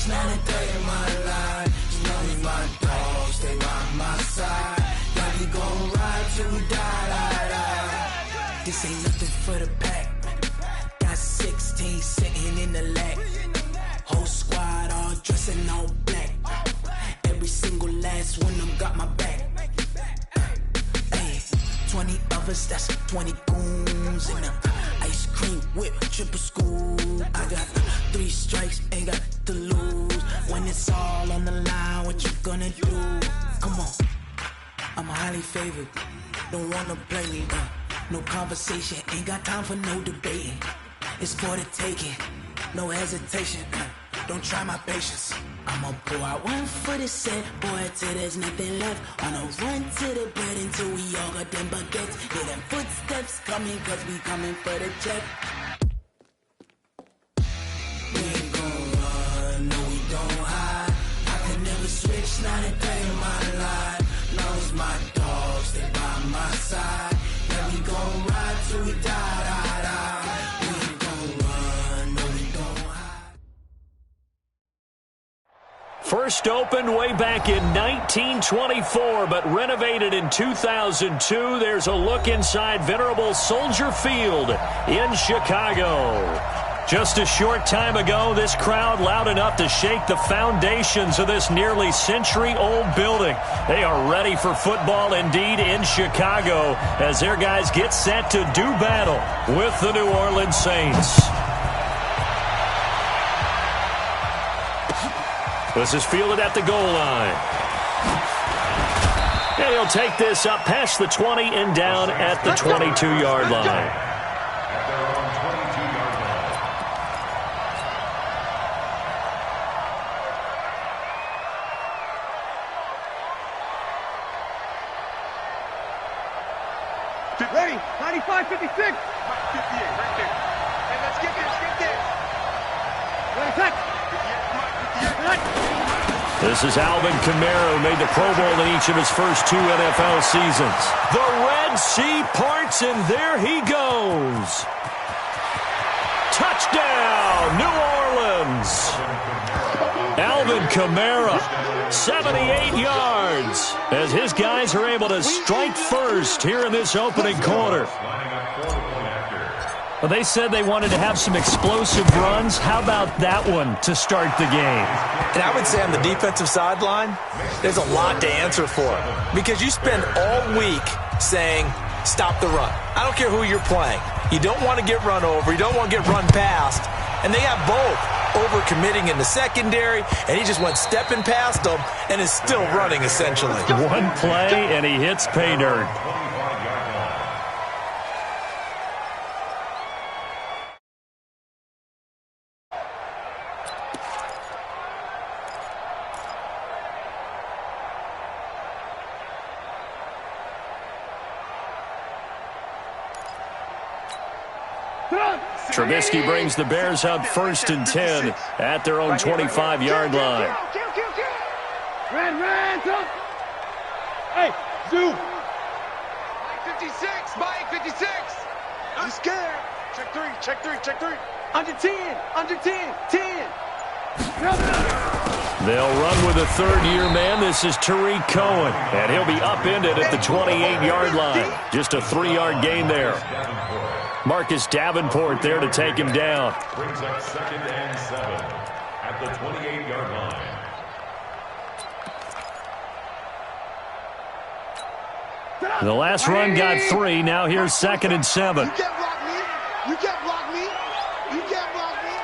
switch, not a day in my life. You know me, my dogs, stay by my side. Yeah, we gon' ride till we die. This ain't nothing for the pack. Got 16 sitting in the lap. Whole squad all dressing all black. Every single last one of them got my back. Hey, 20 of us, that's 20 goons in them. Ice cream whip, triple scoop. I got 3 strikes, ain't got to lose. When it's all on the line, what you gonna do? Come on, I'm highly favored. Don't wanna play me, no conversation, ain't got time for no debating. It's for the taking, no hesitation. Don't try my patience. I'ma pull out one for the set, boy, till there's nothing left. On a run to the bread until we all got them baguettes. Hear them footsteps coming, cause we coming for the check. We ain't gon' run, no we don't hide. I can never switch, not a day in my life. Long as my dogs stay by my side. Yeah, we gon' ride till we die. We ain't gon' run, no we don't hide. First opened way back in 1924, but renovated in 2002. There's a look inside venerable Soldier Field in Chicago. Just a short time ago, this crowd loud enough to shake the foundations of this nearly century-old building. They are ready for football indeed in Chicago as their guys get set to do battle with the New Orleans Saints. This is fielded at the goal line. And he'll take this up past the 20 and down at the 22-yard line. Ready, 95, 56. 58, right there. Hey, let's get this. Ready, set. This is Alvin Kamara, who made the Pro Bowl in each of his first 2 NFL seasons. The Red Sea parts, and there he goes. Touchdown, New Orleans. Alvin Kamara, 78 yards, as his guys are able to strike first here in this opening quarter. Well, they said they wanted to have some explosive runs. How about that one to start the game? And I would say on the defensive sideline, there's a lot to answer for. Because you spend all week saying, stop the run. I don't care who you're playing. You don't want to get run over. You don't want to get run past. And they have both. Over-committing in the secondary, and he just went stepping past them and is still running, essentially. One play, and he hits pay dirt. Trubisky brings the Bears up 1st and 10 at their own 25-yard line. Ran, up. Hey, Zoo. Mike 56, Mike 56. I'm scared. Check three. Under 10, 10. They'll run with a third-year man. This is Tariq Cohen, and he'll be upended at the 28-yard line. Just a 3-yard gain there. Marcus Davenport there to take him down. Brings up 2nd and 7 at the 28-yard line. The last run got 3. Now here's 2nd and 7. You can't block me. You can't block me. You can't block me.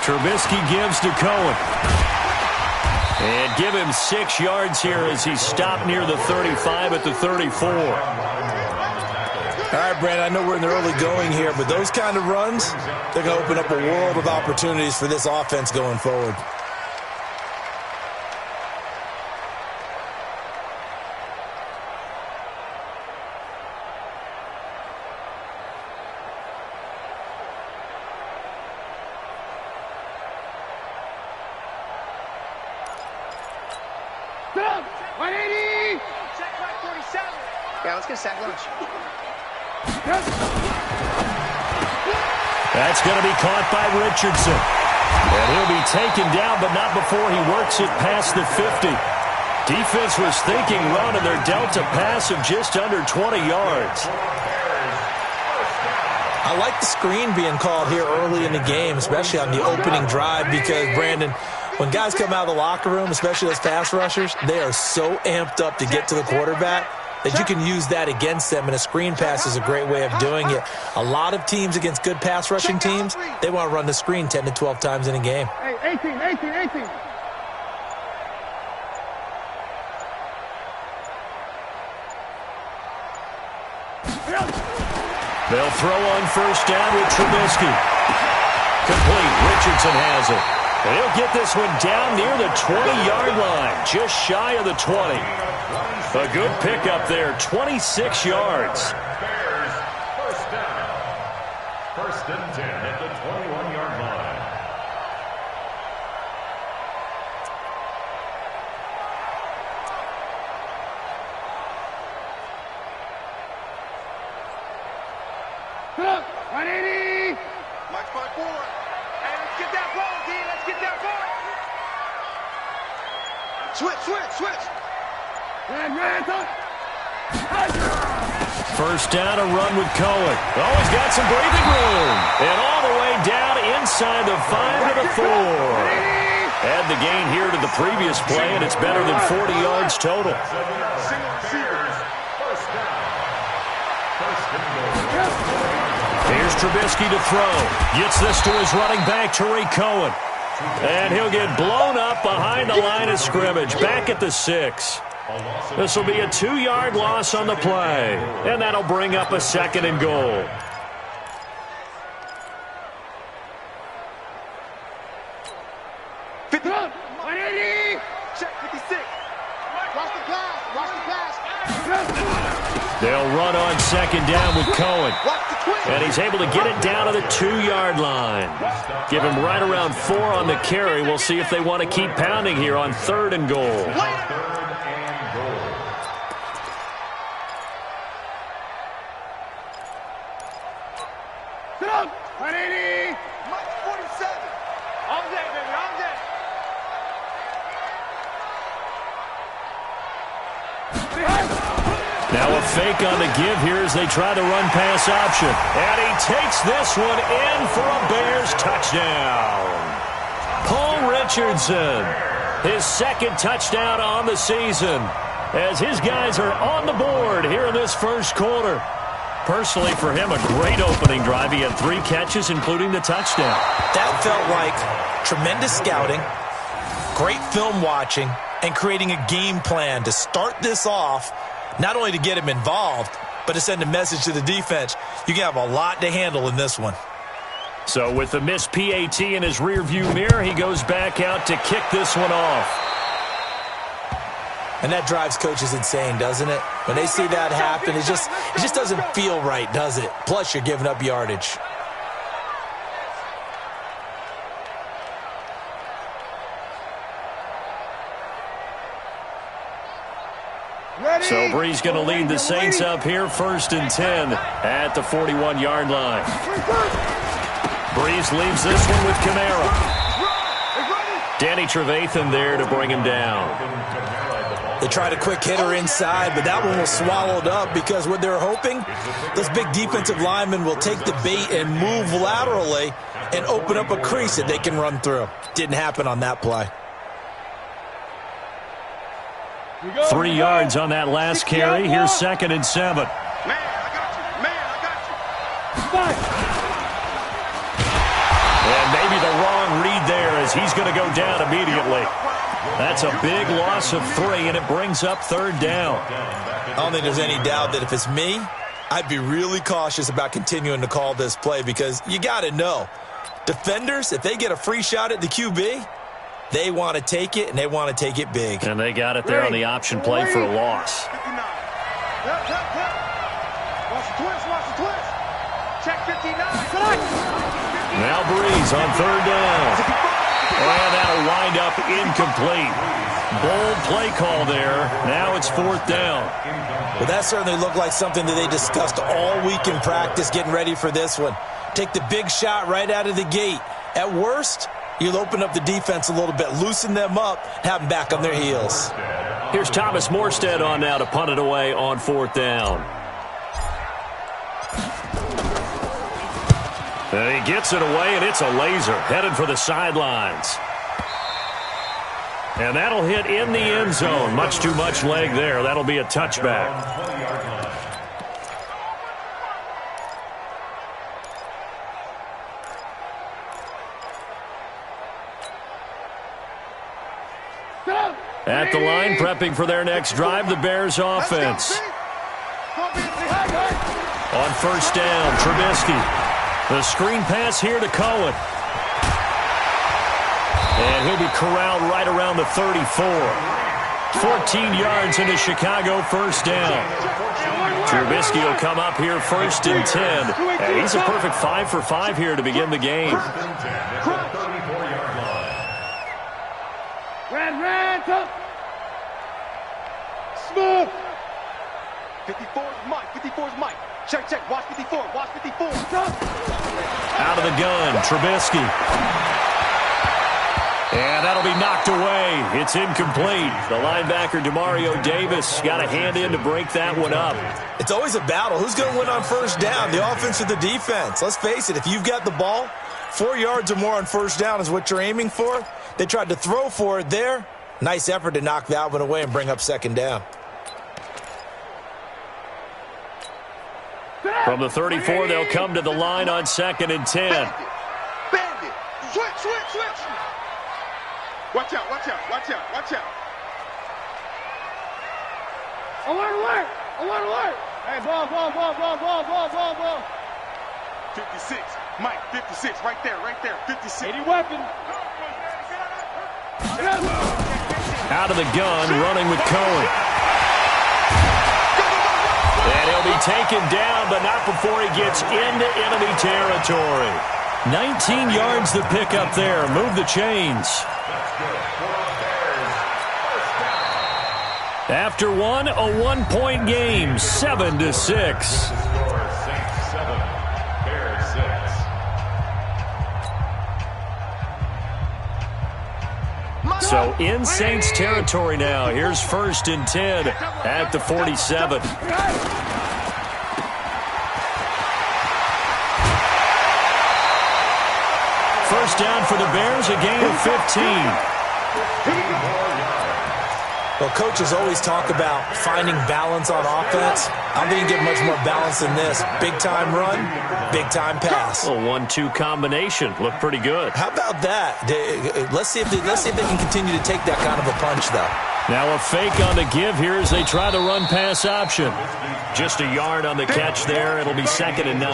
Trubisky gives to Cohen. And give him 6 yards here as he stopped near the 35 at the 34. All right, Brandon, I know we're in the early going here, but those kind of runs, they're going to open up a world of opportunities for this offense going forward. Yeah, let's get a sack lunch. That's going to be caught by Richardson. And he'll be taken down, but not before he works it past the 50. Defense was thinking run, and they're dealt a pass of just under 20 yards. I like the screen being called here early in the game, especially on the opening drive, because, Brandon, when guys come out of the locker room, especially those pass rushers, they are so amped up to get to the quarterback that you can use that against them, and a screen pass is a great way of doing it. A lot of teams against good pass rushing teams, they want to run the screen 10 to 12 times in a game. Hey, 18. They'll throw on first down with Trubisky. Complete. Richardson has it. And he'll get this one down near the 20-yard line, just shy of the 20. A good pickup there, 26 yards. Bears, first down. First and 10 at the 21-yard line. Put up. 180. March point forward. Hey, let's get that ball, D. Let's get that ball. Switch. First down, a run with Cohen. Oh, he's got some breathing room. And all the way down inside the 5 to the 4. Add the gain here to the previous play, and it's better than 40 yards total. Here's Trubisky to throw. Gets this to his running back, Tariq Cohen. And he'll get blown up behind the line of scrimmage, back at the 6. This will be a 2-yard loss on the play, and that'll bring up a second and goal. Check 56. Watch the pass. They'll run on second down with Cohen. And he's able to get it down to the 2-yard line. Give him right around 4 on the carry. We'll see if they want to keep pounding here on 3rd and goal. Sit up. 180. 47. On deck, baby. On deck. Now a fake on the give here as they try the run-pass option. And he takes this one in for a Bears touchdown. Paul Richardson, his 2nd touchdown on the season, as his guys are on the board here in this first quarter. Personally, for him, a great opening drive. He had 3 catches, including the touchdown. That felt like tremendous scouting, great film watching, and creating a game plan to start this off, not only to get him involved, but to send a message to the defense. You can have a lot to handle in this one. So with the missed PAT in his rearview mirror, he goes back out to kick this one off. And that drives coaches insane, doesn't it? When they see that happen, it just doesn't feel right, does it? Plus, you're giving up yardage. So Brees going to lead the Saints up here, 1st and 10 at the 41-yard line. Brees leaves this one with Kamara. Danny Trevathan there to bring him down. They tried a quick hitter inside, but that one was swallowed up because what they're hoping, those big defensive linemen will take the bait and move laterally and open up a crease that they can run through. Didn't happen on that play. 3 yards on that last carry. Here's 2nd and 7. Man, I got you. And maybe the wrong read there as he's going to go down immediately. That's a big loss of 3, and it brings up 3rd down. I don't think there's any doubt that if it's me, I'd be really cautious about continuing to call this play because you got to know, defenders, if they get a free shot at the QB, they want to take it, and they want to take it big. And they got it there on the option play for a loss. Watch the twist. Check 59. Now Brees on 3rd down. And that'll wind up incomplete. Bold play call there. Now it's 4th down. Well, that certainly looked like something that they discussed all week in practice getting ready for this one. Take the big shot right out of the gate. At worst, you'll open up the defense a little bit, loosen them up, have them back on their heels. Here's Thomas Morstead on now to punt it away on 4th down. And he gets it away, and it's a laser headed for the sidelines. And that'll hit in the end zone. Much too much leg there. That'll be a touchback. At the line, prepping for their next drive, the Bears offense. On 1st down, Trubisky. The screen pass here to Cohen. And he'll be corralled right around the 34. 14 yards into Chicago, 1st down. Trubisky will come up here 1st and 10. And he's a perfect 5 for 5 here to begin the game. Red, smooth. 54 is Mike. 54 is Mike. Check. Watch 54. Watch 54. Out of the gun, Trubisky. And that'll be knocked away. It's incomplete. The linebacker, Demario Davis, got a hand in to break that one up. It's always a battle. Who's going to win on 1st down, the offense or the defense? Let's face it, if you've got the ball, 4 yards or more on 1st down is what you're aiming for. They tried to throw for it there. Nice effort to knock that one away and bring up 2nd down. From the 34, they'll come to the line on 2nd and 10. Bandit. Switch. Watch out. Alert. Hey, ball. 56. Mike, 56. Right there. 56. Any weapon. Out of the gun, running with Cohen. And he'll be taken down, but not before he gets into enemy territory. 19 yards the pickup there. Move the chains. After one, a 1-point game, 7-6. So in Saints territory now. Here's 1st and 10 at the 47. First down for the Bears, a gain of 15. Well, coaches always talk about finding balance on offense. I don't think you get much more balance than this. Big-time run, big-time pass. A 1-2 combination. Looked pretty good. How about that? Let's see if they can continue to take that kind of a punch, though. Now a fake on the give here as they try the run-pass option. Just a yard on the catch there. It'll be 2nd and 9.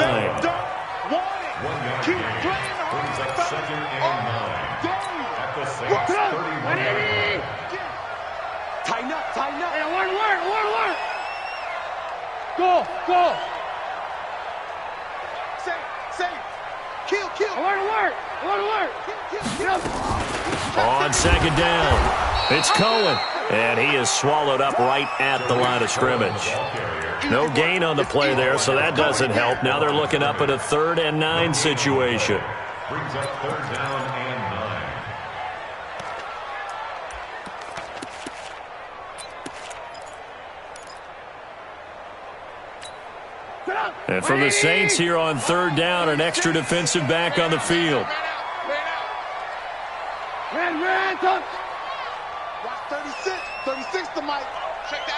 Keep playing Brings up 2nd and 9. At the Saints 31. Tighten up. Hey, alert. Go. Safe. Kill. Alert. Kill. On 2nd down, it's Cohen. And he is swallowed up right at the line of scrimmage. No gain on the play there, so that doesn't help. Now they're looking up at a 3rd and 9 situation. Brings up 3rd down and 9. And for the Saints here on 3rd down, an extra defensive back on the field. Ran. Watch 36 to Mike. Check the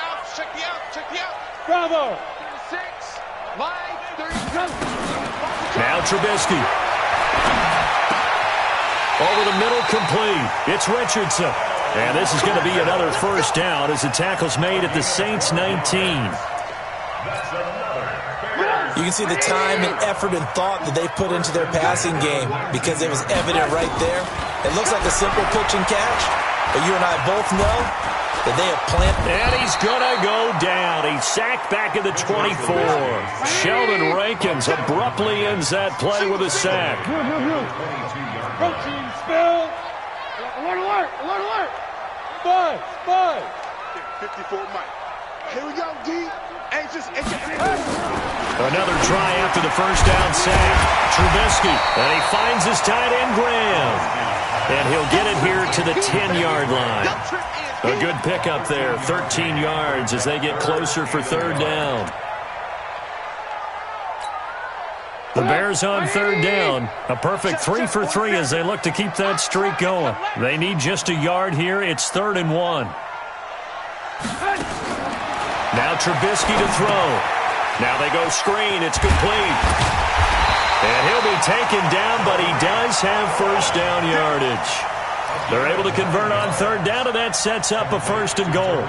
out. Bravo. 36. Mike, 36. Now Trubisky. Over the middle, complete. It's Richardson. And this is going to be another 1st down as the tackle's made at the Saints 19. You can see the time and effort and thought that they put into their passing game because it was evident right there. It looks like a simple pitch and catch, but you and I both know that they have planted. And he's going to go down. He's sacked back at the 24. Sheldon Rankins abruptly ends that play with a sack. Protein spill. Alert. Buzz. 54 Mike. Here we go, D. Another try after the first down sack. Trubisky, and he finds his tight end, Graham. And he'll get it here to the 10-yard line. A good pickup there, 13 yards as they get closer for third down. The Bears on third down. A perfect 3 for 3 as they look to keep that streak going. They need just a yard here. It's 3rd and 1. Now Trubisky to throw. Now they go screen. It's complete. And he'll be taken down, but he does have first down yardage. They're able to convert on third down, and that sets up a 1st and goal.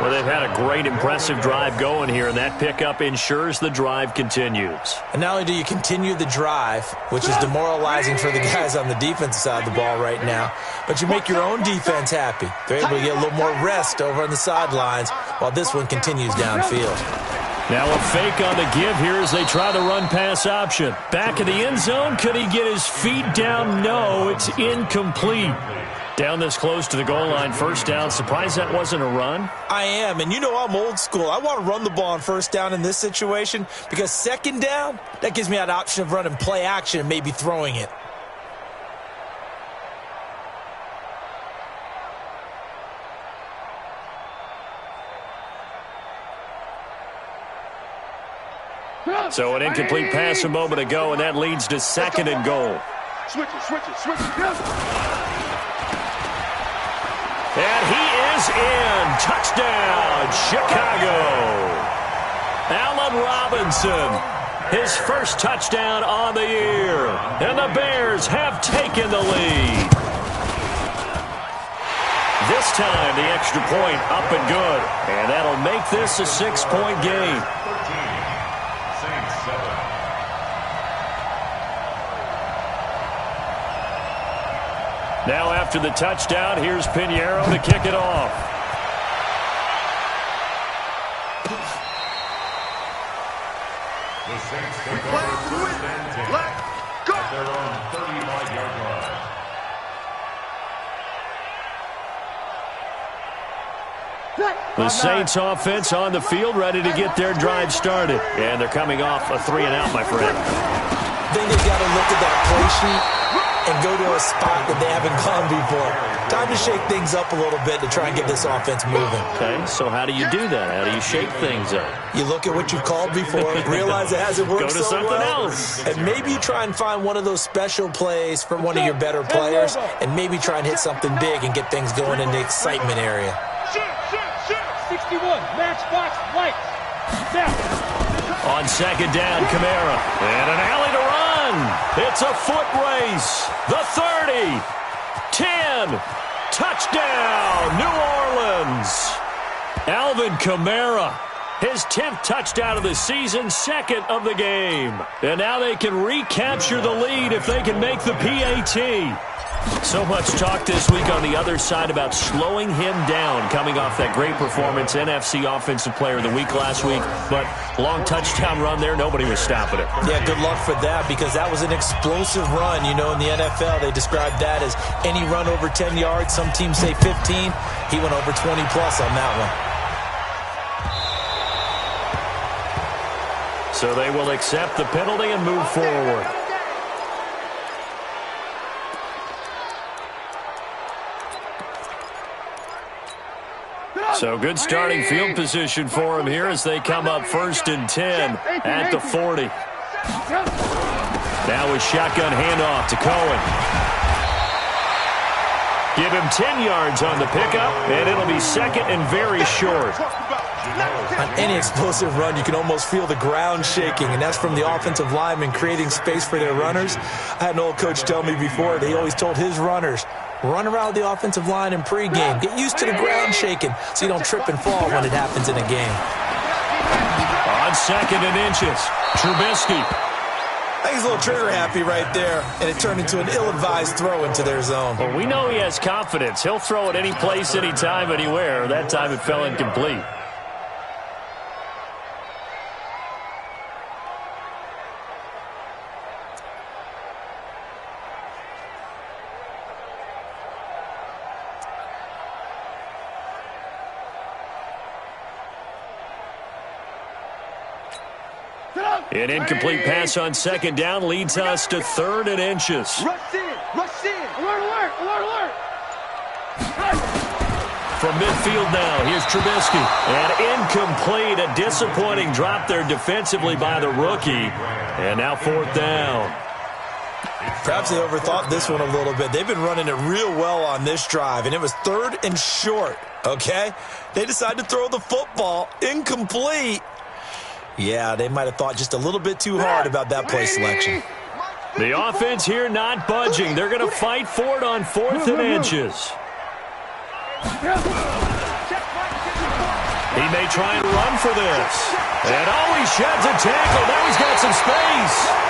Well, they've had a great, impressive drive going here, and that pickup ensures the drive continues. And not only do you continue the drive, which is demoralizing for the guys on the defensive side of the ball right now, but you make your own defense happy. They're able to get a little more rest over on the sidelines while this one continues downfield. Now a fake on the give here as they try the run-pass option. Back in the end zone, could he get his feet down? No, it's incomplete. Down this close to the goal line, first down. Surprised that wasn't a run? I am, and you know I'm old school. I want to run the ball on first down in this situation because second down, that gives me that option of running play action and maybe throwing it. So an incomplete pass a moment ago, and that leads to 2nd and goal. Switch it. And he is in. Touchdown, Chicago. Allen Robinson, his first touchdown on the year. And the Bears have taken the lead. This time, the extra point up and good. And that'll make this a 6-point game. Now after the touchdown, here's Pinheiro to kick it off. The Saints take over first and 10. Let's go! At their own 35-yard line. The Saints offense on the field, ready to get their drive started. And they're coming off a 3-and-out, my friend. I think they've got to look at that play sheet and go to a spot that they haven't gone before. Time to shake things up a little bit to try and get this offense moving. Okay, so how do you do that? How do you shake things up? You look at what you've called before, realize it hasn't worked Go to so something well, else. and maybe you try and find one of those special plays from one of your better players, and maybe try and hit something big and get things going in the excitement area. 61, match box, white. On second down, Kamara. And an alley to run. It's a foot race. The 30. 10. Touchdown, New Orleans. Alvin Kamara. His 10th touchdown of the season, 2nd of the game. And now they can recapture the lead if they can make the PAT. So much talk this week on the other side about slowing him down coming off that great performance, NFC Offensive Player of the Week last week. But long touchdown run there, nobody was stopping it. Yeah, good luck for that because that was an explosive run. You know, in the NFL, they described that as any run over 10 yards. Some teams say 15. He went over 20-plus on that one. So they will accept the penalty and move forward. So good starting field position for him here as they come up 1st and 10 at the 40. Now a shotgun handoff to Cohen. Give him 10 yards on the pickup, and it'll be 2nd and very short. On any explosive run, you can almost feel the ground shaking, and that's from the offensive linemen creating space for their runners. I had an old coach tell me before, he always told his runners, run around the offensive line in pregame. Get used to the ground shaking so you don't trip and fall when it happens in a game. On 2nd and inches, Trubisky. I think he's a little trigger happy right there, and it turned into an ill-advised throw into their zone. Well, we know he has confidence. He'll throw it any place, anytime, anywhere. That time it fell incomplete. An incomplete pass on second down leads us to 3rd and inches. Rush in! Rush in! Alert, alert, alert, alert! From midfield now, here's Trubisky. And incomplete, a disappointing drop there defensively by the rookie. And now 4th down. Perhaps they overthought this one a little bit. They've been running it real well on this drive, and it was 3rd and short, okay? They decided to throw the football incomplete. Yeah, they might have thought just a little bit too hard about that play selection. The offense here not budging. They're going to fight for it on 4th and inches. He may try and run for this. And he sheds a tackle. Now he's got some space.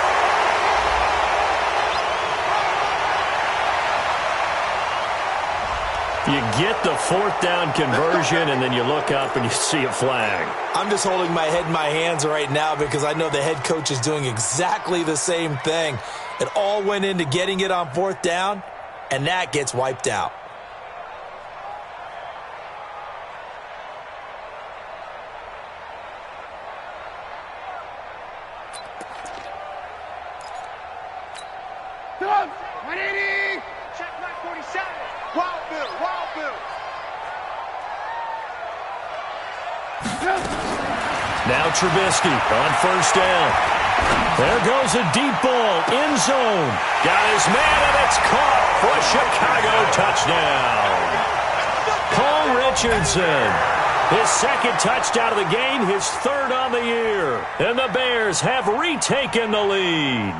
You get the 4th down conversion, and then you look up and you see a flag. I'm just holding my head in my hands right now because I know the head coach is doing exactly the same thing. It all went into getting it on 4th down, and that gets wiped out. Now Trubisky on 1st down. There goes a deep ball, end zone. Got his man, and it's caught for a Chicago touchdown. Paul Richardson, his 2nd touchdown of the game, his 3rd on the year. And the Bears have retaken the lead.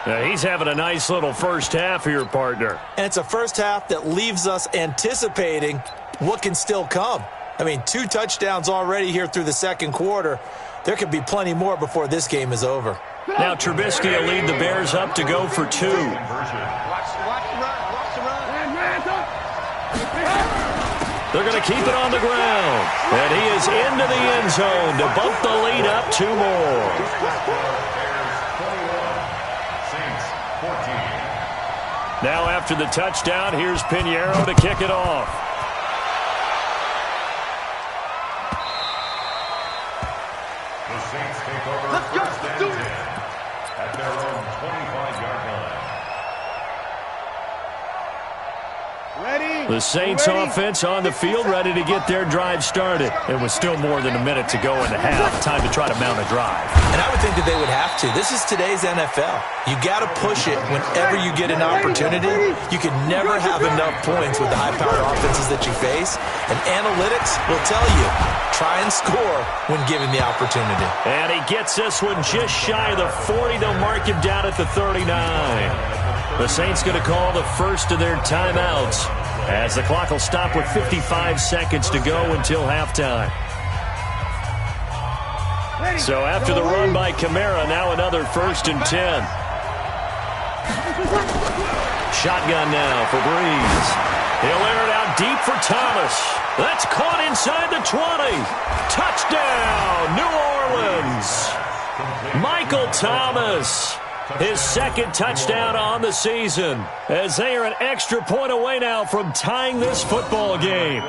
Now he's having a nice little first half here, partner. And it's a first half that leaves us anticipating what can still come. I mean, 2 touchdowns already here through the 2nd quarter. There could be plenty more before this game is over. Now Trubisky will lead the Bears up to go for 2. Watch the run, watch the run. They're going to keep it on the ground. And he is into the end zone to bump the lead up 2 more. Now after the touchdown, here's Pinheiro to kick it off. Let's go, let's do it! At their own 25-yard line. Ready? The Saints offense on the field, ready to get their drive started. It was still more than a minute to go in the half. Time to try to mount a drive. And I would think that they would have to. This is today's NFL. You got to push it whenever you get an opportunity. You can never have enough points with the high-powered offenses that you face. And analytics will tell you, try and score when given the opportunity. And he gets this one just shy of the 40. They'll mark him down at the 39. The Saints going to call the first of their timeouts as the clock will stop with 55 seconds to go until halftime. So after the run by Kamara, now another 1st and 10. Shotgun now for Breeze. He'll air it out deep for Thomas. That's caught inside the 20. Touchdown, New Orleans. Michael Thomas. His 2nd touchdown on the season, as they are an extra point away now from tying this football game.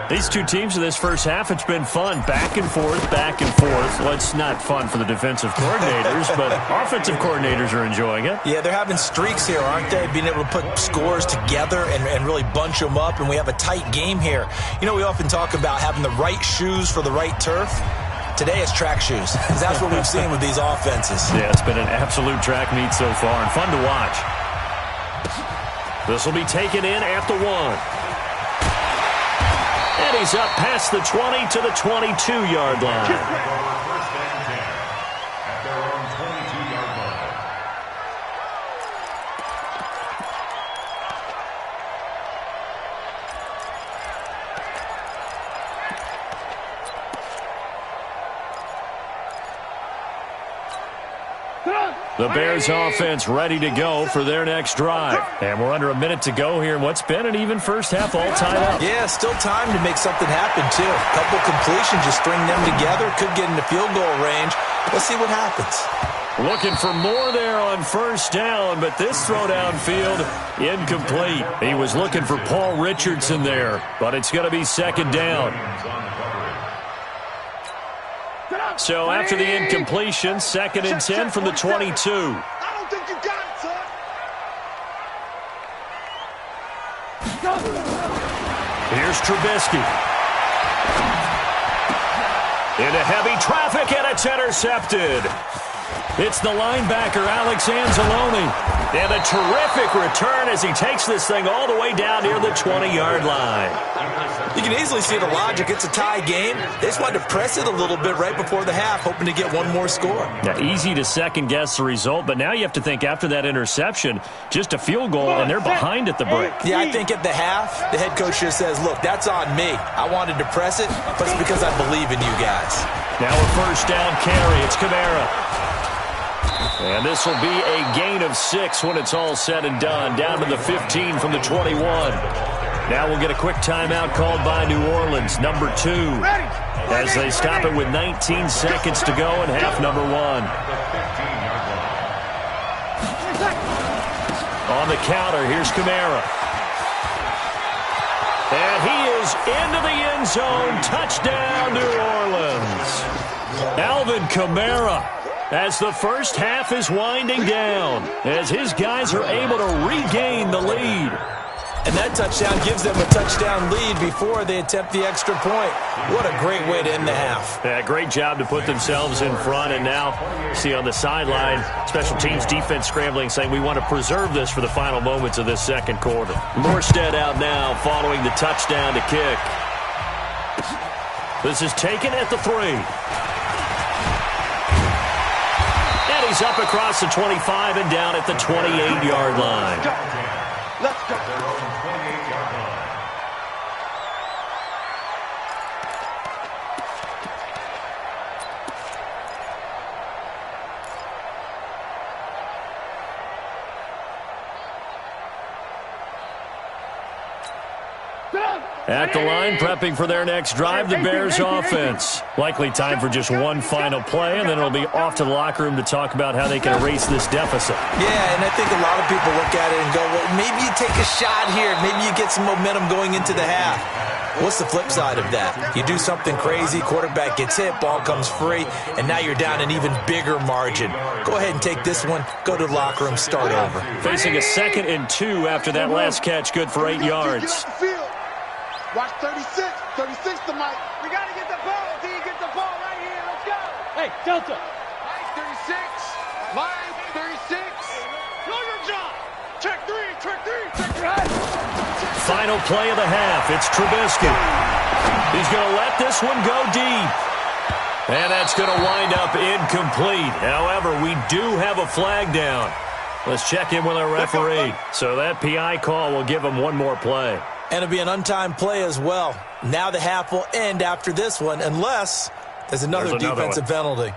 These 2 teams in this first half, it's been fun. Back and forth, back and forth. Well, it's not fun for the defensive coordinators, but offensive coordinators are enjoying it. Yeah, they're having streaks here, aren't they? Being able to put scores together and really bunch them up, and we have a tight game here. You know, we often talk about having the right shoes for the right turf. Today is track shoes, because that's what we've seen with these offenses. Yeah, it's been an absolute track meet so far, and fun to watch. This will be taken in at the 1. And he's up past the 20 to the 22-yard line. First and 10 at their own 22-yard line. The Bears offense ready to go for their next drive. And we're under a minute to go here in what's been an even first half, all tied up. Yeah, still time to make something happen, too. A couple completions, just string them together. Could get into field goal range. Let's see what happens. Looking for more there on 1st down, but this throw downfield, incomplete. He was looking for Paul Richardson there, but it's going to be 2nd down. So after the incompletion, 2nd and 10 from the 22. I don't think you got it, son. Here's Trubisky. Into heavy traffic, and it's intercepted. It's the linebacker, Alex Anzalone. And a terrific return as he takes this thing all the way down near the 20-yard line. You can easily see the logic. It's a tie game. They just wanted to press it a little bit right before the half, hoping to get one more score. Now, easy to second-guess the result, but now you have to think after that interception, just a field goal, and they're behind at the break. Yeah, I think at the half, the head coach just says, look, that's on me. I wanted to press it, but it's because I believe in you guys. Now a first down carry. It's Kamara. And this will be a gain of 6 when it's all said and done. Down to the 15 from the 21. Now we'll get a quick timeout called by New Orleans, number 2. As they stop it with 19 seconds to go in half number 1. On the counter, here's Kamara. And he is into the end zone. Touchdown, New Orleans. Alvin Kamara, as the first half is winding down, as his guys are able to regain the lead. And that touchdown gives them a touchdown lead before they attempt the extra point. What a great way to end the half. Yeah, great job to put themselves in front. And now, see on the sideline, special teams defense scrambling, saying we want to preserve this for the final moments of this second quarter. Morstead out now following the touchdown to kick. This is taken at the 3. And he's up across the 25 and down at the 28-yard line. Let's go. At the line, prepping for their next drive, the Bears offense. Likely time for just one final play, and then it'll be off to the locker room to talk about how they can erase this deficit. Yeah, and I think a lot of people look at it and go, well, maybe you take a shot here. Maybe you get some momentum going into the half. What's the flip side of that? You do something crazy, quarterback gets hit, ball comes free, and now you're down an even bigger margin. Go ahead and take this one, go to the locker room, start over. Facing a 2nd and 2 after that last catch, good for 8 yards. Watch 36. 36 to Mike. We got to get the ball, D. Get the ball right here. Let's go. Hey, Delta. Mike 36. Mike 36. Know your job. Check 3. Check 3. Check 3. Final play of the half. It's Trubisky. He's going to let this one go deep. And that's going to wind up incomplete. However, we do have a flag down. Let's check in with our referee. So that PI call will give him one more play. And it'll be an untimed play as well. Now the half will end after this one, unless there's another defensive penalty.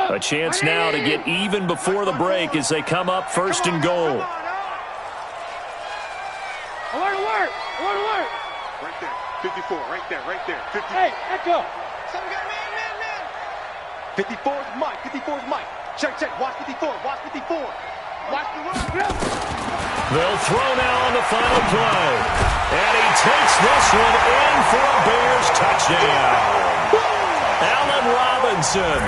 A chance now to get even before the break as they come up 1st and goal. Alert, alert. Alert, alert. Right there. 54. Right there. Right there. 54. Hey, echo. Some guy, man. 54 is Mike. 54 is Mike. Check. Watch 54. Watch 54. Watch the run. They'll throw now on the final play. And he takes this one in for a Bears touchdown. Allen Robinson.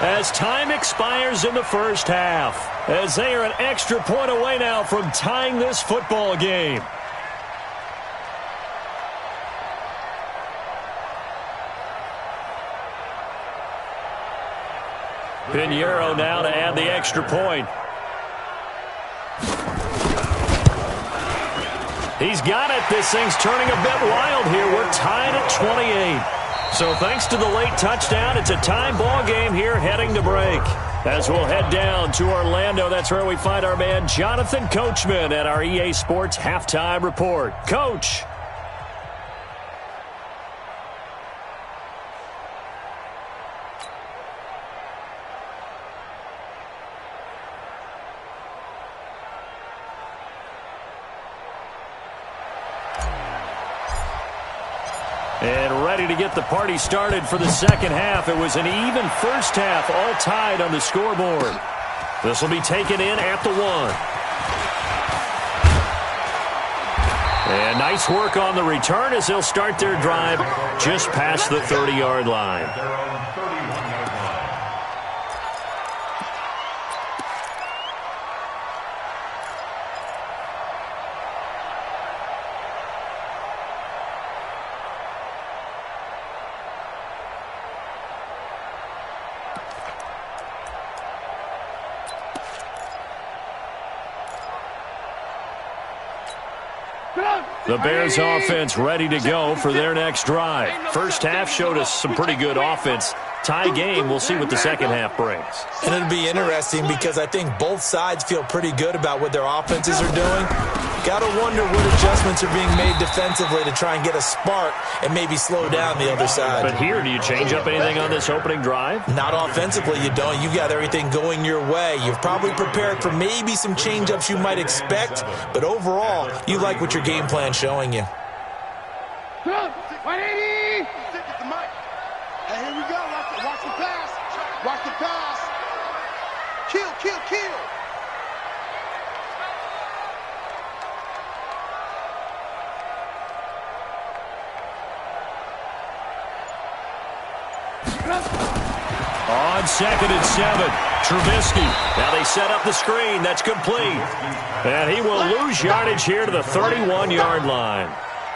As time expires in the first half, as they are an extra point away now from tying this football game. Pinheiro now to add the extra point. He's got it. This thing's turning a bit wild here. We're tied at 28. So thanks to the late touchdown, it's a time ball game here heading to break. As we'll head down to Orlando, that's where we find our man Jonathan Coachman at our EA Sports Halftime Report. Coach. And ready to get the party started for the second half. It was an even first half, all tied on the scoreboard. This will be taken in at the 1. And nice work on the return as they'll start their drive just past the 30-yard line. The Bears offense ready to go for their next drive. First half showed us some pretty good offense. Tie game, we'll see what the second half brings. And it'll be interesting because I think both sides feel pretty good about what their offenses are doing. Got to wonder what adjustments are being made defensively to try and get a spark and maybe slow down the other side. But here, do you change up anything on this opening drive? Not offensively, you don't. You've got everything going your way. You've probably prepared for maybe some change-ups you might expect, but overall, you like what your game plan's showing you. 180! Hey, here we go. Watch the pass. Watch the pass. Kill, kill, kill. On 2nd and 7, Trubisky. Now they set up the screen. That's complete. And he will lose yardage here to the 31-yard line.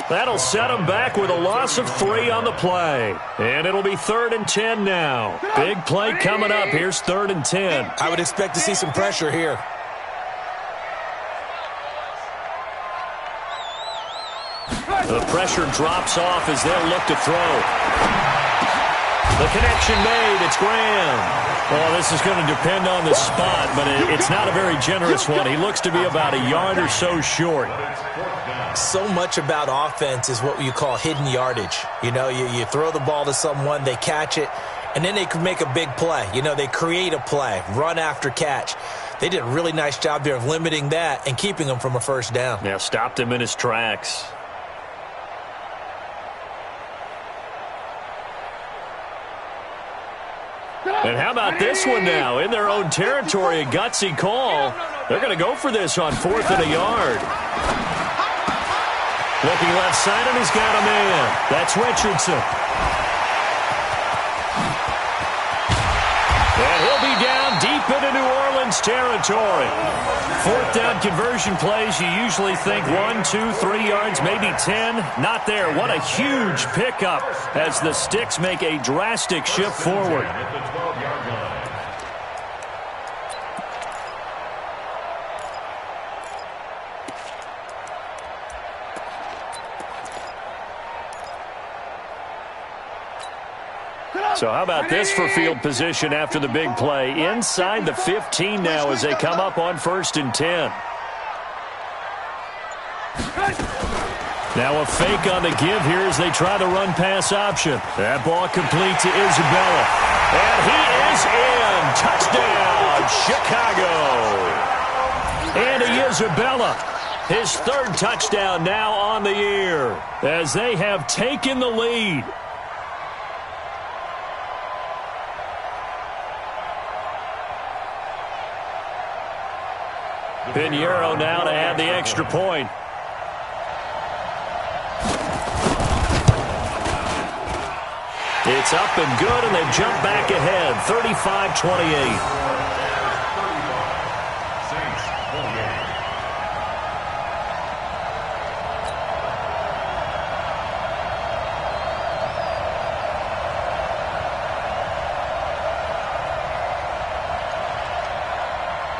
That'll set him back with a loss of 3 on the play. And it'll be 3rd and 10 now. Big play coming up. Here's 3rd and 10. I would expect to see some pressure here. The pressure drops off as they'll look to throw. The connection made. It's Graham. Well, this is going to depend on the spot, but it's not a very generous one. He looks to be about a yard or so short. So much about offense is what you call hidden yardage. You know, you throw the ball to someone, they catch it, and then they can make a big play. You know, they create a play, run after catch. They did a really nice job there of limiting that and keeping him from a first down. Yeah, stopped him in his tracks. And how about this one now? In their own territory, a gutsy call. They're going to go for this on 4th and a yard. Looking left side, and he's got a man. That's Richardson. And he'll be down deep into New Orleans territory. 4th down conversion plays, you usually think 1, 2, 3 yards, maybe 10. Not there. What a huge pickup as the Sticks make a drastic shift forward. So how about this for field position after the big play? Inside the 15 now as they come up on 1st and 10. Now a fake on the give here as they try the run-pass option. That ball complete to Isabella. And he is in. Touchdown, Chicago. Andy Isabella, his 3rd touchdown now on the year as they have taken the lead. Pinheiro now to add the extra point. It's up and good, and they jump back ahead, 35-28.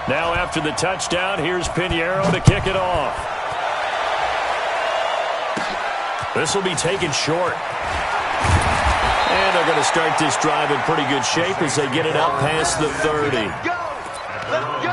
Now after the touchdown, here's Pinheiro to kick it off. This will be taken short. And they're going to start this drive in pretty good shape as they get it up past the 30. Let's go. Let's go.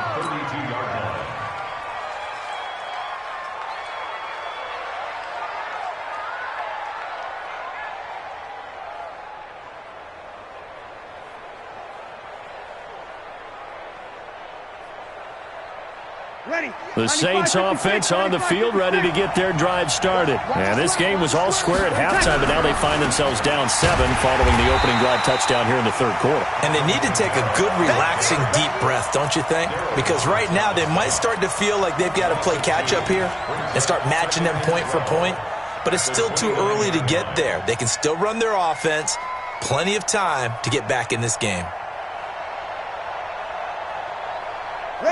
The Saints offense on the field, ready to get their drive started. And this game was all square at halftime, but now they find themselves down 7 following the opening drive touchdown here in the third quarter. And they need to take a good, relaxing, deep breath, don't you think? Because right now they might start to feel like they've got to play catch-up here and start matching them point for point. But it's still too early to get there. They can still run their offense. Plenty of time to get back in this game.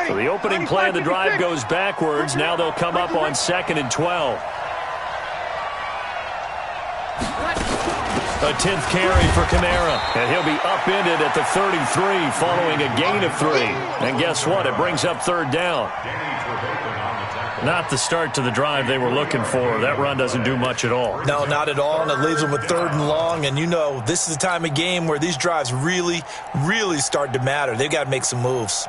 So the opening play of the drive goes backwards. Now they'll come up on 2nd and 12. A 10th carry for Kamara. And he'll be upended at the 33 following a gain of 3. And guess what? It brings up 3rd down. Not the start to the drive they were looking for. That run doesn't do much at all. No, not at all, and it leaves them with 3rd and long. And you know, this is the time of game where these drives really, really start to matter. They've got to make some moves.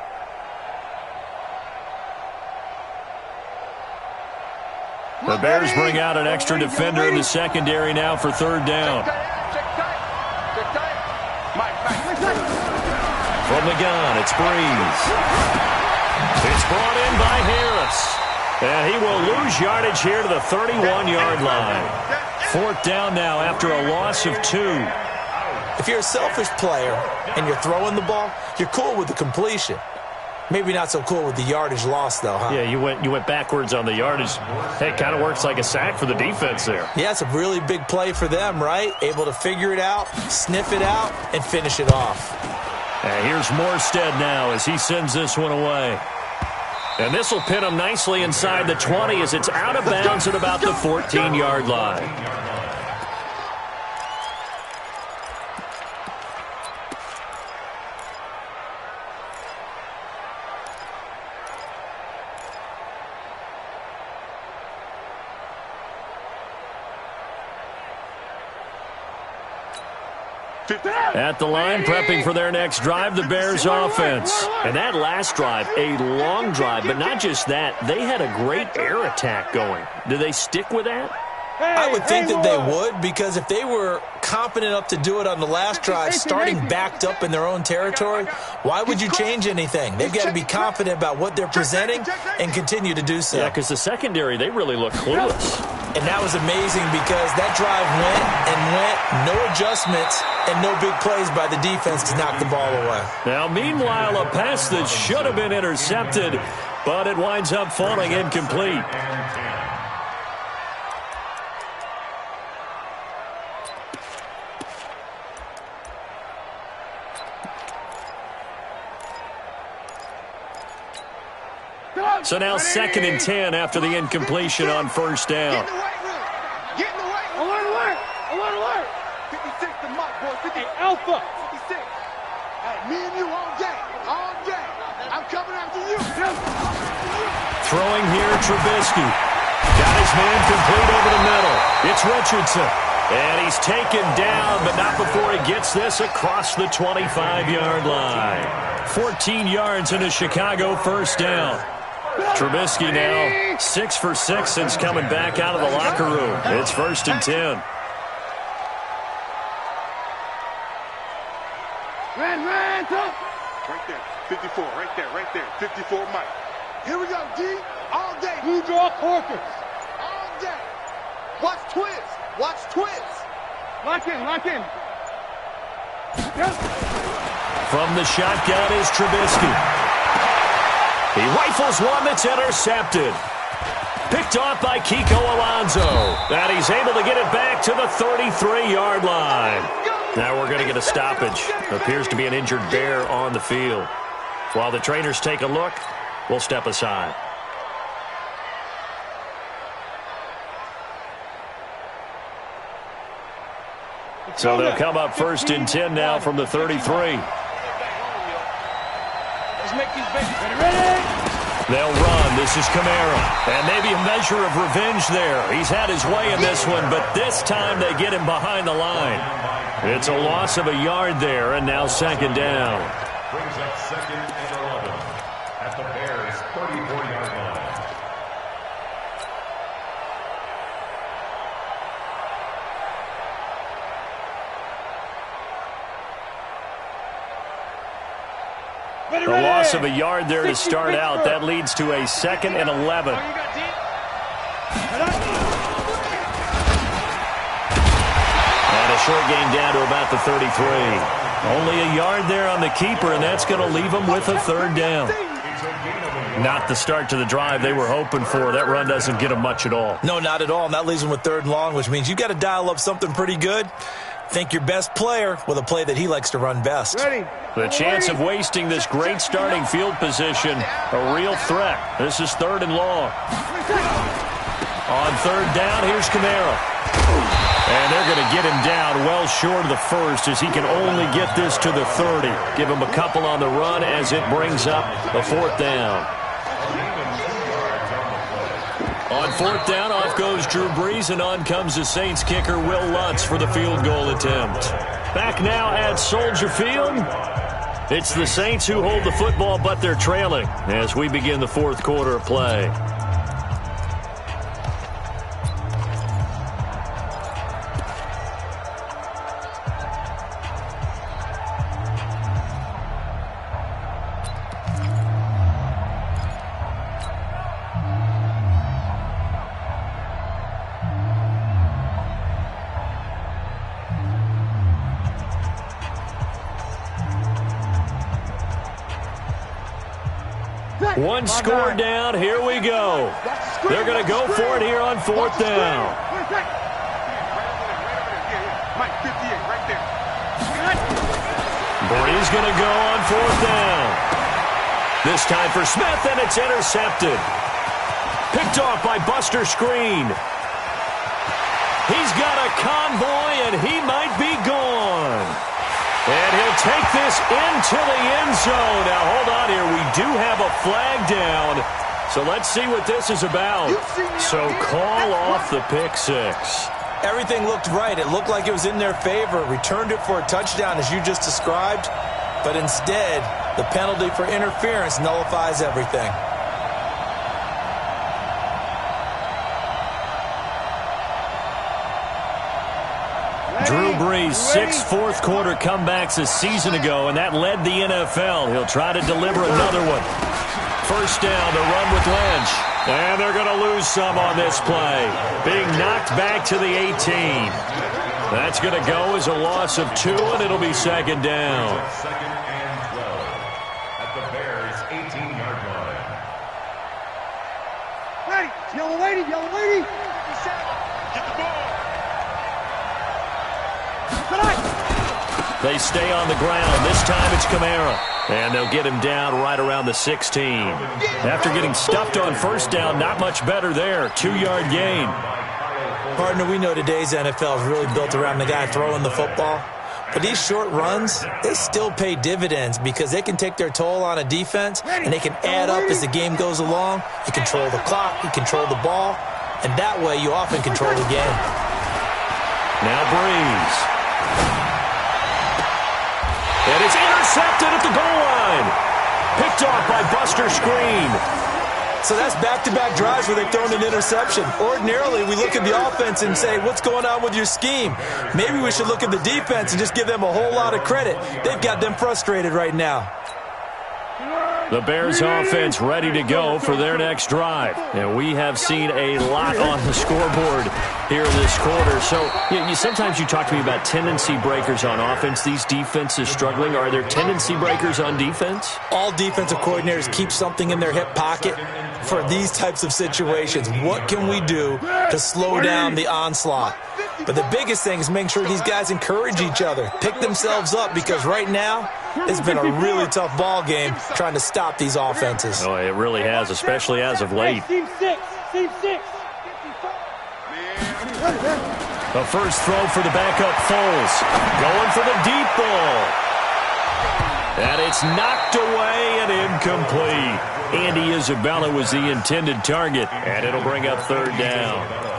The Bears bring out an extra defender in the secondary now for 3rd down. From the gun, it's Breeze. It's brought in by Harris. And he will lose yardage here to the 31-yard line. 4th down now after a loss of 2. If you're a selfish player and you're throwing the ball, you're cool with the completion. Maybe not so cool with the yardage loss, though, huh? Yeah, you went backwards on the yardage. Hey, it kind of works like a sack for the defense there. Yeah, it's a really big play for them, right? Able to figure it out, sniff it out, and finish it off. And here's Morstead now as he sends this one away. And this will pin him nicely inside the 20 as it's out of bounds at about the 14-yard line. At the line, prepping for their next drive, the Bears offense. And that last drive, a long drive, but not just that. They had a great air attack going. Do they stick with that? I would think that they would, because if they were competent enough to do it on the last drive, starting backed up in their own territory, why would you change anything? They've got to be confident about what they're presenting and continue to do so. Yeah, because the secondary, they really look clueless. And that was amazing because that drive went and went, no adjustments, and no big plays by the defense to knock the ball away. Now, meanwhile, a pass that should have been intercepted, but it winds up falling incomplete. So now 2nd and 10 after the incompletion on 1st down. Get in the way. Alert. 56 to Mike, boy. 50. Hey, Alpha. 56. Hey, me and you all day. All day. I'm coming after you. Throwing here, Trubisky. Got his man complete over the middle. It's Richardson. And he's taken down, but not before he gets this across the 25-yard line. 14 yards into Chicago 1st down. Trubisky now 6 for 6 since coming back out of the locker room. It's 1st and 10. Ran, right there. 54, right there. 54, Mike. Here we go, D. All day. Blue draw quarters. All day. Watch twins. Lock in. From the shotgun is Trubisky. He rifles one that's intercepted. Picked off by Kiko Alonso. And he's able to get it back to the 33-yard line. Now we're going to get a stoppage. Appears to be an injured Bear on the field. While the trainers take a look, we'll step aside. So they'll come up 1st and 10 now from the 33. They'll run. This is Kamara. And maybe a measure of revenge there. He's had his way in this one, but this time they get him behind the line. It's a loss of a yard there, and now 2nd down. Brings up 2nd and 11 at the Bears' 34-yard line. The loss of a yard there to start out. That leads to a 2nd and 11. And a short gain down to about the 33. Only a yard there on the keeper, and that's going to leave them with a 3rd down. Not the start to the drive they were hoping for. That run doesn't get them much at all. No, not at all. And that leaves them with 3rd and long, which means you got to dial up something pretty good. Think your best player with a play that he likes to run best. The chance of wasting this great starting field position, a real threat. This is 3rd and long. On 3rd down, here's Kamara. And they're going to get him down well short of the 1st as he can only get this to the 30. Give him a couple on the run as it brings up the 4th down. On 4th down, off goes Drew Brees, and on comes the Saints kicker, Will Lutz, for the field goal attempt. Back now at Soldier Field. It's the Saints who hold the football, but they're trailing as we begin the 4th quarter of play. One score down. Here we go. They're going to go for it here on 4th down. Brees going to go on 4th down. This time for Smith, and it's intercepted. Picked off by Buster Screen. He's got a convoy, and he might be gone. And he'll take this into the end zone. Now, hold on here. We do have a flag down. So let's see what this is about. So call off the pick 6. Everything looked right. It looked like it was in their favor. Returned it for a touchdown, as you just described. But instead, the penalty for interference nullifies everything. Drew Brees, 6 fourth-quarter comebacks a season ago, and that led the NFL. He'll try to deliver another one. 1st down, the run with Lynch. And they're going to lose some on this play. Being knocked back to the 18. That's going to go as a loss of 2, and it'll be 2nd down. 2nd and 12 at the Bears' 18-yard line. Ready, yellow lady, yellow lady. Get the ball. They stay on the ground. This time it's Kamara. And they'll get him down right around the 16. After getting stuffed on 1st down, not much better there. 2-yard gain. Partner, we know today's NFL is really built around the guy throwing the football. But these short runs, they still pay dividends because they can take their toll on a defense, and they can add up as the game goes along. You control the clock, you control the ball, and that way you often control the game. Now Brees. And it's intercepted at the goal line. Picked off by Buster Screen. So that's back-to-back drives where they've thrown an interception. Ordinarily, we look at the offense and say, what's going on with your scheme? Maybe we should look at the defense and just give them a whole lot of credit. They've got them frustrated right now. The Bears offense ready to go for their next drive. And we have seen a lot on the scoreboard here in this quarter. So sometimes you talk to me about tendency breakers on offense. These defenses struggling. Are there tendency breakers on defense? All defensive coordinators keep something in their hip pocket for these types of situations. What can we do to slow down the onslaught? But the biggest thing is making sure these guys encourage each other, pick themselves up, because right now it's been a really tough ball game trying to stop these offenses. Oh, it really has, especially as of late. Team 6, team 6. The first throw for the backup Foles. Going for the deep ball. And it's knocked away and incomplete. Andy Isabella was the intended target, and it'll bring up 3rd down.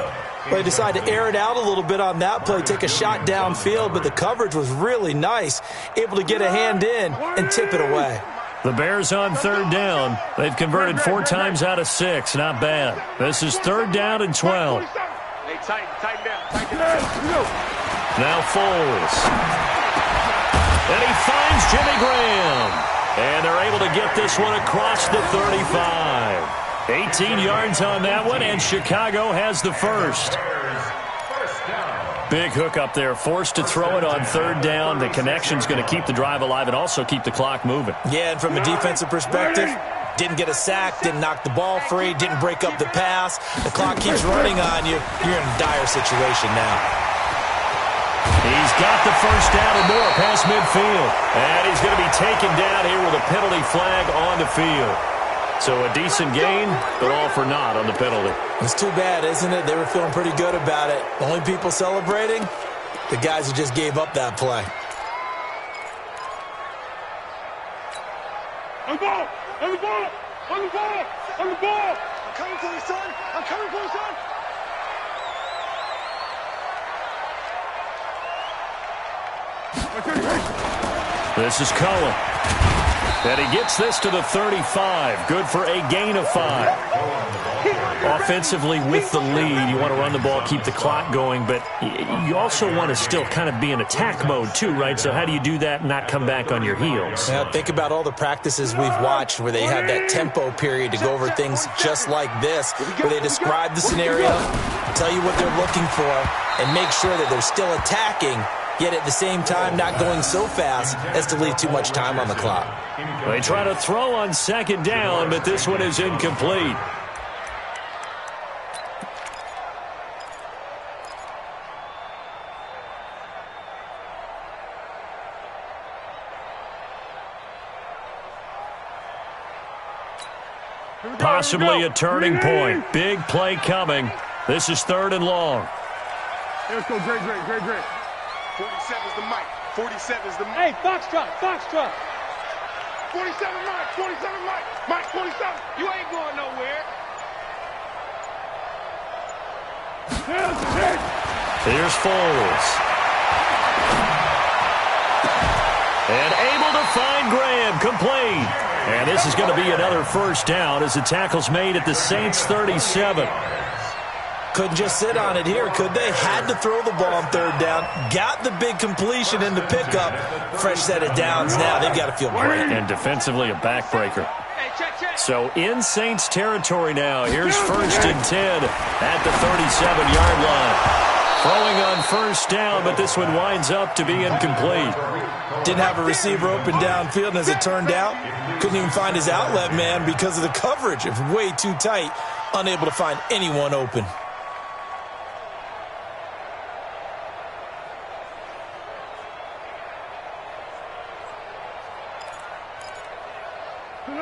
Well, they decided to air it out a little bit on that play, take a shot downfield, but the coverage was really nice, able to get a hand in and tip it away. The Bears on 3rd down. They've converted 4 times out of 6. Not bad. This is 3rd down and 12. Hey, tighten down. Now Foles. And he finds Jimmy Graham. And they're able to get this one across the 35. 18 yards on that one, and Chicago has the first. Big hook up there, forced to throw it on third down. The connection's going to keep the drive alive and also keep the clock moving. Yeah, and from a defensive perspective, didn't get a sack, didn't knock the ball free, didn't break up the pass. The clock keeps running on you. You're in a dire situation now. He's got the first down and more past midfield. And he's going to be taken down here with a penalty flag on the field. So a decent gain, but all for naught on the penalty. It's too bad, isn't it? They were feeling pretty good about it. Only people celebrating, the guys who just gave up that play. On the ball! On the ball! On the ball! On the ball! I'm coming for you, son! I'm coming for you, son! This is Cohen. And he gets this to the 35. Good for a gain of 5. Offensively with the lead, you want to run the ball, keep the clock going, but you also want to still kind of be in attack mode too, right? So how do you do that and not come back on your heels? Now, think about all the practices we've watched where they have that tempo period to go over things just like this, where they describe the scenario, tell you what they're looking for, and make sure that they're still attacking, yet at the same time not going so fast as to leave too much time on the clock. They try to throw on second down, but this one is incomplete. Possibly a turning point. Big play coming. This is 3rd and long. Let's go, great. 47's the mic. 47's the mic. Hey, Foxtrot. 47 Mike. Mike, 47. You ain't going nowhere. Here's Foles. And able to find Graham, complete. And this is going to be another first down as the tackle's made at the Saints' 37. Couldn't just sit on it here, could they? Had to throw the ball on 3rd down. Got the big completion in the pickup. Fresh set of downs now. They've got to feel great. And defensively a backbreaker. So in Saints territory now. Here's 1st and 10 at the 37-yard line. Throwing on first down, but this one winds up to be incomplete. Didn't have a receiver open downfield, and as it turned out, couldn't even find his outlet man because of the coverage. It was way too tight, unable to find anyone open.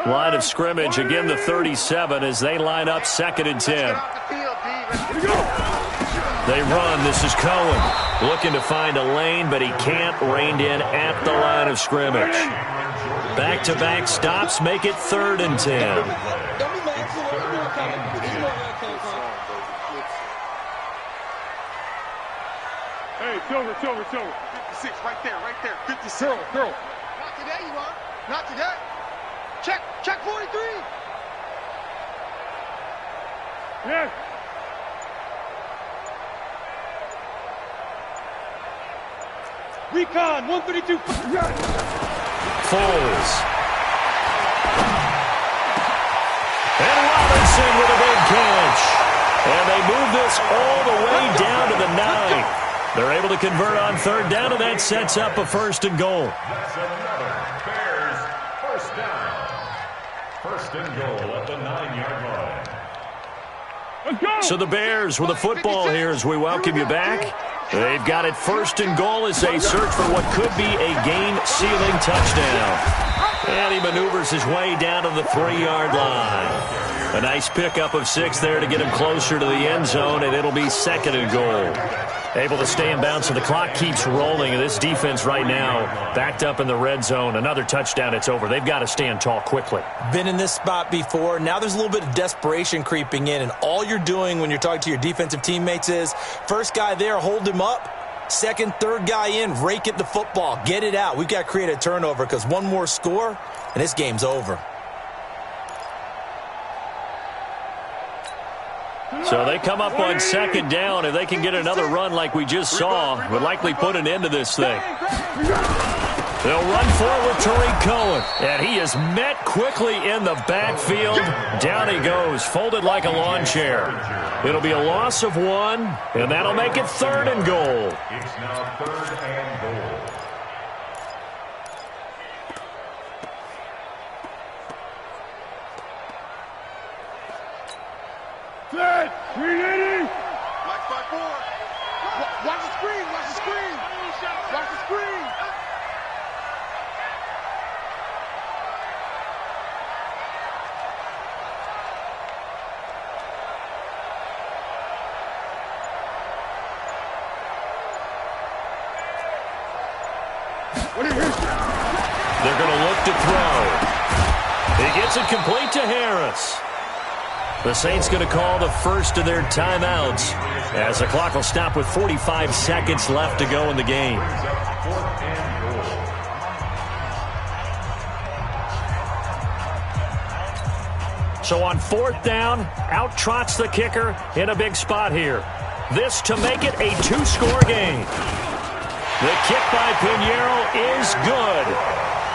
Line of scrimmage, again the 37 as they line up 2nd and 10. They run. This is Cohen looking to find a lane, but he can't. Reined in at the line of scrimmage. Back-to-back stops make it 3rd and 10. Hey, Silver. 56, right there. 56. Girl. Not today, you are. Not today. Check 43. Yes. Recon, 132. Foles. And Robinson with a big catch. And they move this all the way down to the 9. They're able to convert on 3rd down, and that sets up a 1st and goal. That's another Bears first down. 1st and goal at the 9-yard line. So the Bears with the football here as we welcome you back. They've got it 1st and goal as they search for what could be a game-sealing touchdown. And he maneuvers his way down to the 3-yard line. A nice pickup of 6 there to get him closer to the end zone, and it'll be 2nd and goal. Able to stay in bounds, so the clock keeps rolling. And this defense right now backed up in the red zone. Another touchdown, it's over. They've got to stand tall quickly. Been in this spot before. Now there's a little bit of desperation creeping in, and all you're doing when you're talking to your defensive teammates is first guy there, hold him up. 2nd, 3rd guy in, rake at the football. Get it out. We've got to create a turnover because one more score, and this game's over. So they come up on 2nd down. If they can get another run like we just saw, would likely put an end to this thing. They'll run forward to Tariq Cohen. And he is met quickly in the backfield. Down he goes, folded like a lawn chair. It'll be a loss of 1, and that'll make it 3rd and goal. It's now 3rd and goal. Set! 380! Black 5-4. Watch the screen! Watch the screen! Watch the screen! They're going to look to throw. He gets it complete to Harris. The Saints going to call the first of their timeouts as the clock will stop with 45 seconds left to go in the game. So on 4th down, out trots the kicker in a big spot here. This to make it a 2-score game. The kick by Pinheiro is good.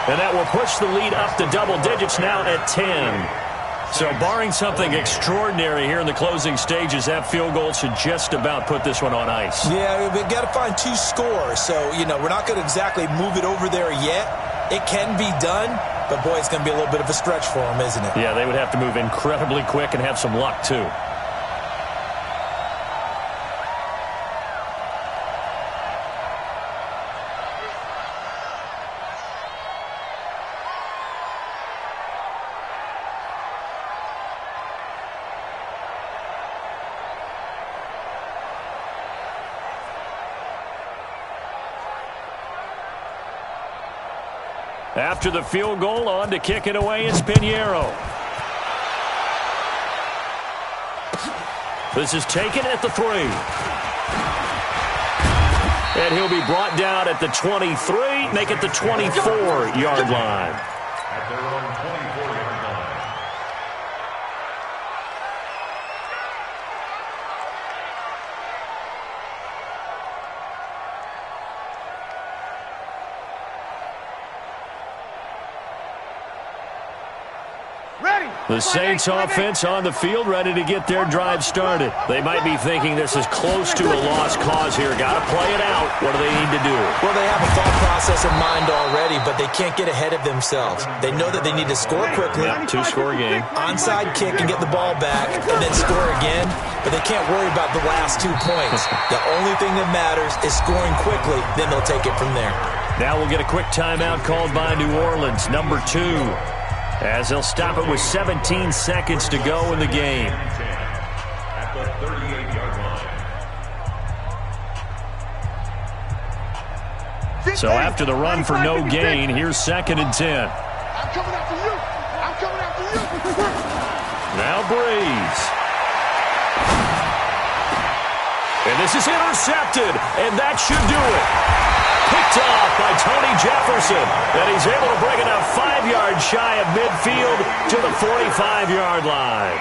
And that will push the lead up to double digits now at 10. So barring something extraordinary here in the closing stages, that field goal should just about put this one on ice. Yeah, we've got to find 2 scores. So, we're not going to exactly move it over there yet. It can be done, but, boy, it's going to be a little bit of a stretch for them, isn't it? Yeah, they would have to move incredibly quick and have some luck, too. After the field goal, on to kick it away is Pinheiro. This is taken at the 3. And he'll be brought down at the 23, make it the 24-yard line. At their own 24-yard line. The Saints offense on the field, ready to get their drive started. They might be thinking this is close to a lost cause here. Got to play it out. What do they need to do? Well, they have a thought process in mind already, but they can't get ahead of themselves. They know that they need to score quickly. Yep, 2-score game. Onside kick and get the ball back, and then score again. But they can't worry about the last 2 points. The only thing that matters is scoring quickly. Then they'll take it from there. Now we'll get a quick timeout called by New Orleans, number 2. As they'll stop it with 17 seconds to go in the game. At the 38-yard line. So after the run for no gain, here's 2nd and 10. I'm coming after you. I'm coming after you. Now Breeze. And this is intercepted, and that should do it. Picked off by Tony Jefferson, and he's able to bring it up 5 yards shy of midfield to the 45-yard line.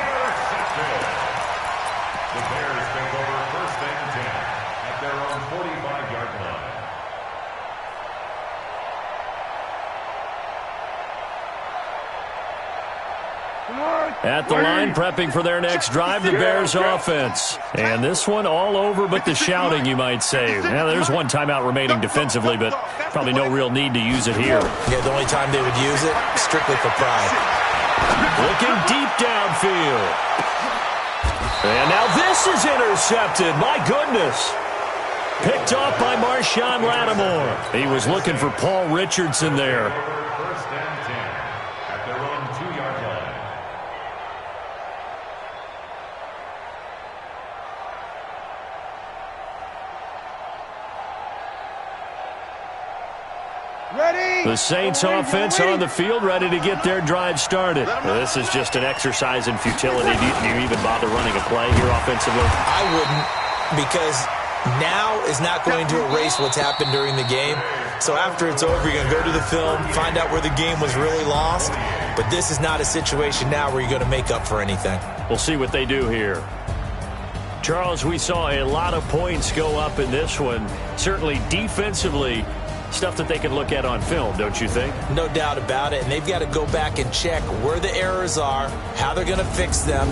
The Bears take over 1st and 10 at their own 45-yard line. At the line, prepping for their next drive, the Bears offense. And this one all over but the shouting, you might say. Now, there's one timeout remaining defensively, but probably no real need to use it here. Yeah, the only time they would use it, strictly for pride. Looking deep downfield. And now this is intercepted. My goodness. Picked off by Marshawn Lattimore. He was looking for Paul Richardson there. 1st and 10 at their own 2-yard line. Ready? The Saints offense on the field, ready to get their drive started. This is just an exercise in futility. Do you even bother running a play here offensively? I wouldn't, because now is not going to erase what's happened during the game. So after it's over, you're going to go to the film, find out where the game was really lost. But this is not a situation now where you're going to make up for anything. We'll see what they do here. Charles, we saw a lot of points go up in this one. Certainly defensively, stuff that they can look at on film, don't you think? No doubt about it, and they've got to go back and check where the errors are, how they're going to fix them,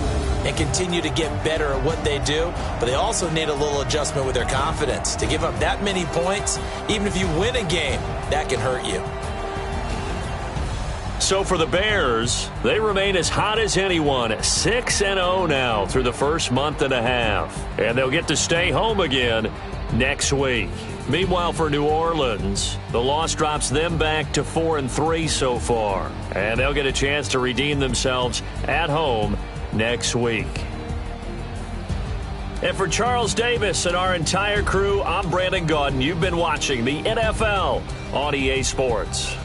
and continue to get better at what they do. But they also need a little adjustment with their confidence. To give up that many points, even if you win a game, that can hurt you. So for the Bears, they remain as hot as anyone, 6-0 now through the first month and a half. And they'll get to stay home again next week. Meanwhile, for New Orleans, the loss drops them back to 4-3 so far. And they'll get a chance to redeem themselves at home next week. And for Charles Davis and our entire crew, I'm Brandon Gaudin. You've been watching the NFL on EA Sports.